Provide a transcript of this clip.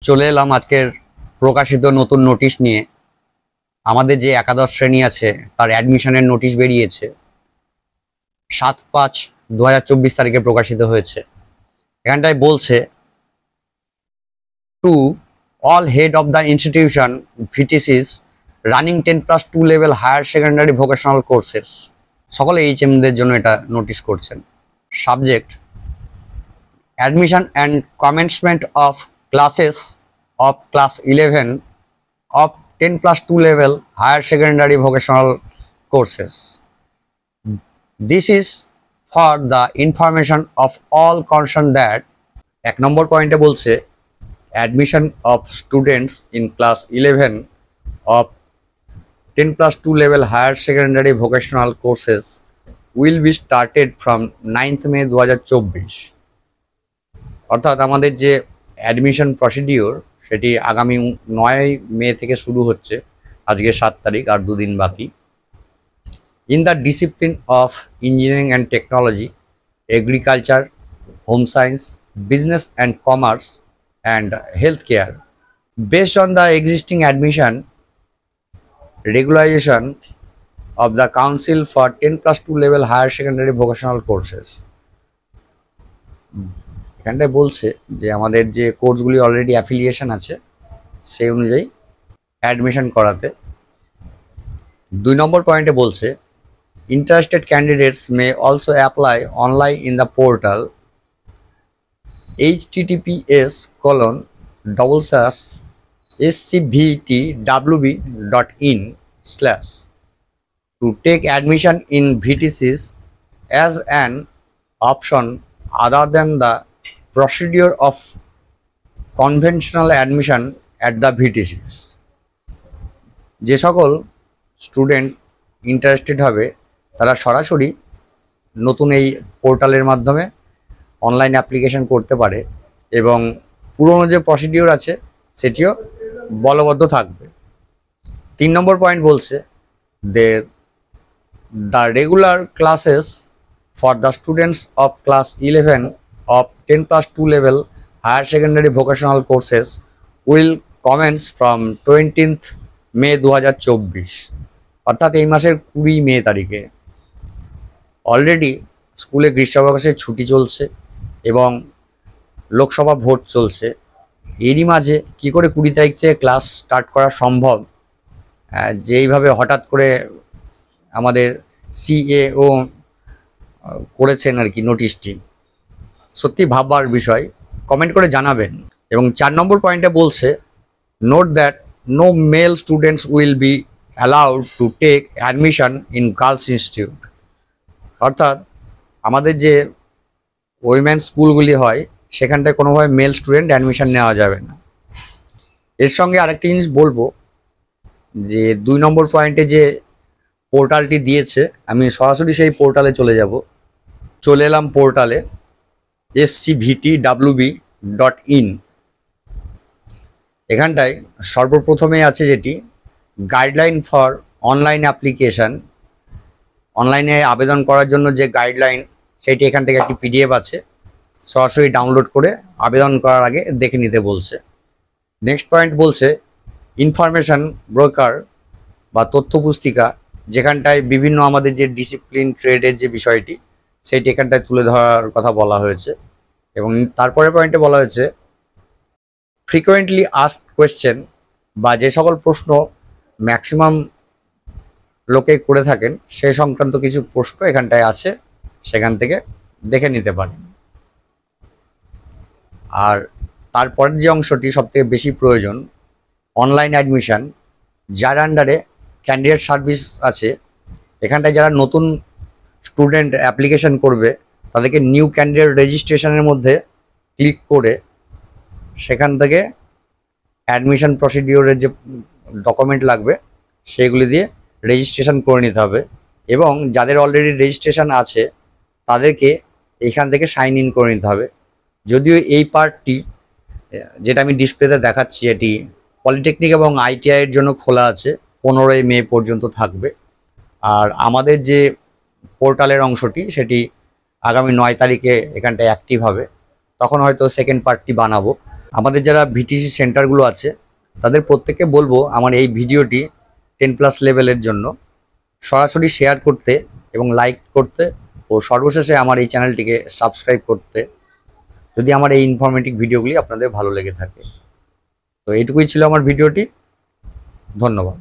চলে এলাম আজকের প্রকাশিত নতুন নোটিশ নিয়ে। আমাদের যে একাদশ শ্রেণী আছে তার অ্যাডমিশনের নোটিশ বেরিয়েছে, 7/5/2024 তারিখে প্রকাশিত হয়েছে। এখানটায় বলছে, to all head of the institution VTCs running 10+2 level higher secondary vocational courses, সকলে এইচএমদের জন্য এটা নোটিশ করছেন। Subject, admission and commencement of classes of class 11 of 10+2 level higher secondary vocational courses. This is for the information of all concerned that এক নম্বর পয়েন্টে বলছে, admission of students in class 11 of 10+2 level higher secondary vocational courses will be started from 9th May 2024। অর্থাৎ আমাদের যে admission procedure সেটি আগামী 9 মে থেকে শুরু হচ্ছে, আজকে 7 তারিখ, আর দুদিন বাকি। In the discipline of engineering and technology, agriculture, home science, business and commerce and health care, based on the existing admission regularization of the council for 10+2 level higher secondary vocational courses. এখানটায় বলছে যে আমাদের যে কোর্সগুলি already affiliation আছে সেই অনুযায়ী admission করাতে। 2 নম্বর পয়েন্টে বলছে, interested candidates may also apply online in the portal https://scvtwb.in/ to take admission in VTCs as an option other than the procedure of conventional admission at the VTCs। যে সকল student interested হবে তারা সরাসরি নতুন এই পোর্টালের মাধ্যমে অনলাইন অ্যাপ্লিকেশন করতে পারে এবং পুরনো যে প্রসিডিওর আছে সেটিও বলবদ্ধ থাকবে। 3 নম্বর পয়েন্ট বলছে, the regular classes for the students of class 11 of 10+2 level higher secondary vocational courses will commence from 20th May 2024। অর্থাৎ এই মাসের 20 মে তারিখে। অলরেডি স্কুলে গ্রীষ্মাবকাশের ছুটি চলছে এবং লোকসভা ভোট চলছে। এরই মাঝে কি করে 20 তারিখ থেকে ক্লাস স্টার্ট করা সম্ভব, যেইভাবে হঠাৎ করে আমাদের সিএও করেছেন আর কি নোটিশটি, সত্যি ভাববার বিষয়। কমেন্ট করে জানাবেন। এবং 4 নম্বর পয়েন্টে বলছে, note that no male students will be allowed to take admission in girls institute. অর্থাৎ আমাদের যে উইমেন্স স্কুলগুলি হয় সেখানটায় কোনোভাবে মেল স্টুডেন্ট অ্যাডমিশন নেওয়া যাবে না। এর সঙ্গে আরেকটা জিনিস বলবো যে 2 নম্বর পয়েন্টে যে পোর্টালটি দিয়েছে, আমি সরাসরি সেই পোর্টালে চলে এলাম পোর্টালে scvtwb.in। এখানটায় সর্বপ্রথমে আছে যেটি গাইডলাইন ফর অনলাইন অ্যাপ্লিকেশান, অনলাইনে আবেদন করার জন্য যে গাইডলাইন সেটি এখান থেকে একটি পিডিএফ আছে, সরাসরি ডাউনলোড করে আবেদন করার আগে দেখে নিতে বলছে। নেক্সট পয়েন্ট বলছে, ইনফরমেশান ব্রোকার বা তথ্য পুস্তিকা, যেখানটায় বিভিন্ন আমাদের যে ডিসিপ্লিন ট্রেডের যে বিষয়টি সেটি এখানটায় তুলে ধরার কথা বলা হয়েছে। এবং তারপরে পয়েন্টে বলা হয়েছে, ফ্রিকোয়েন্টলি আস্কড কোয়েশ্চেন, বা যে সকল প্রশ্ন ম্যাক্সিমাম লোকে করে থাকেন সেই সংক্রান্ত কিছু প্রশ্ন এখানটায় আছে, সেখান থেকে দেখে নিতে পারেন। আর তারপরের যে অংশটি সবথেকে বেশি প্রয়োজন, অনলাইন অ্যাডমিশান, যার আন্ডারে ক্যান্ডিডেট সার্ভিস আছে, এখানটায় যারা নতুন স্টুডেন্ট অ্যাপ্লিকেশন করবে তাদেরকে নিউ ক্যান্ডিডেট রেজিস্ট্রেশনের মধ্যে ক্লিক করে সেখান থেকে অ্যাডমিশন প্রসিডিওরের যে ডকুমেন্ট লাগবে সেগুলি দিয়ে রেজিস্ট্রেশন করে নিতে হবে। এবং যাদের অলরেডি রেজিস্ট্রেশন আছে তাদেরকে এইখান থেকে সাইন ইন করে নিতে হবে। যদিও এই পার্টটি যেটা আমি ডিসপ্লেতে দেখাচ্ছি এটি পলিটেকনিক এবং আইটিআইয়ের জন্য খোলা আছে, 15 মে পর্যন্ত থাকবে। আর আমাদের যে পোর্টালের অংশটি সেটি আগামী 9 তারিখে এখানটায় অ্যাক্টিভ হবে, তখন হয়তো সেকেন্ড পার্টটি বানাবো। আমাদের যারা ভিটিসি সেন্টারগুলো আছে তাদের প্রত্যেককে বলবো আমার এই ভিডিওটি 10+ লেভেলের জন্য সরাসরি শেয়ার করতে এবং লাইক করতে ও সর্বশেষে আমার এই চ্যানেলটিকে সাবস্ক্রাইব করতে, যদি আমার এই ইনফরমেটিভ ভিডিওগুলি আপনাদের ভালো লেগে থাকে। তো এইটুকুই ছিল আমার ভিডিওটি। ধন্যবাদ।